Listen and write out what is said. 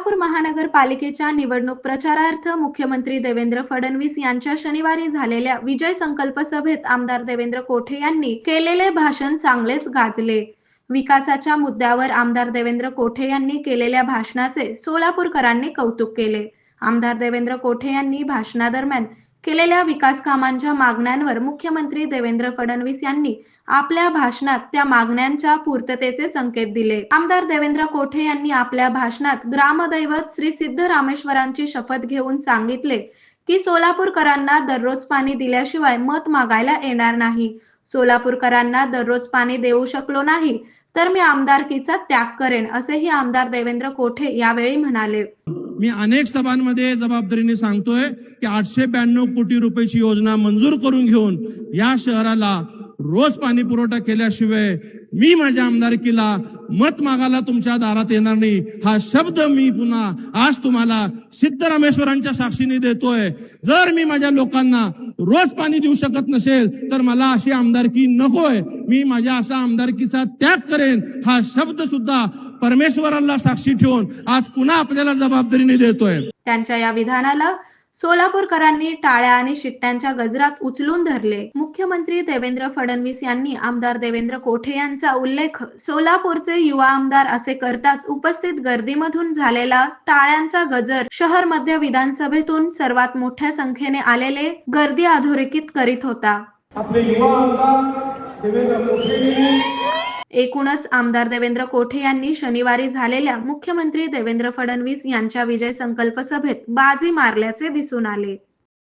सोलापूर महानगरपालिकेच्या निवडणूक प्रचारार्थ मुख्यमंत्री देवेंद्र फडणवीस यांच्या शनिवारी झालेल्या विजय संकल्प सभेत आमदार देवेंद्र कोठे यांनी केलेले भाषण चांगलेच गाजले। विकासाच्या मुद्द्यावर आमदार देवेंद्र कोठे यांनी केलेल्या भाषणाचे सोलापूरकरांनी कौतुक केले। आमदार देवेंद्र कोठे यांनी भाषणादरम्यान केलेल्या विकास कामांच्या मागण्यांवर मुख्यमंत्री देवेंद्र फडणवीस यांनी आपल्या भाषणात त्या मागण्यांच्या पूर्ततेचे संकेत दिले। आमदार देवेंद्र कोठे यांनी आपल्या भाषणात ग्रामदैवत श्री सिद्धरामेश्वरांची शपथ घेऊन सांगितले की सोलापूरकरांना दररोज पाणी दिल्याशिवाय मत मागायला येणार नाही। सोलापूरकरांना दररोज पाणी देऊ शकलो नाही तर मी आमदारकीचा त्याग करेन, असेही आमदार देवेंद्र कोठे यावेळी म्हणाले। मी अनेक सभांमध्ये जबाबदारीने सांगतोय की 892 कोटी रुपयाची योजना मंजूर करून घेऊन या शहराला रोज पाणी पुरवठा केल्याशिवाय मी माझ्या आमदारकीला मत मागायला तुमच्या दारात येणार नाही, हा शब्द मी पुन्हा आज तुम्हाला सिद्धरामेश्वरांच्या साक्षीने देतोय। जर मी माझ्या लोकांना रोज पाणी देऊ शकत नसेल तर मला अशी आमदारकी नकोय, मी माझ्या असा आमदारकीचा त्याग करेन, हा शब्द सुद्धा परमेश्वराला साक्षी ठेवून आज पुन्हा आपल्याला जबाबदारीने देतोय। त्यांच्या या विधानाला सोलापूरकरांनी टाळ्या आणि शिट्ट्यांच्या गजरात उचलून धरले। मुख्यमंत्री देवेंद्र फडणवीस यांनी आमदार देवेंद्र कोठे यांचा उल्लेख सोलापूरचे युवा आमदार असे करताच उपस्थित गर्दीमधून झालेला टाळ्यांचा गजर शहर मध्य विधानसभेतून सर्वात मोठ्या संख्येने आलेले गर्दी अधोरेखित करीत होता। आपले युवा आमदार देवेंद्र कोठे एकूणच आमदार देवेंद्र कोठे यांनी शनिवारी झालेल्या मुख्यमंत्री देवेंद्र फडणवीस यांच्या विजय संकल्प सभेत बाजी मारल्याचे दिसून आले।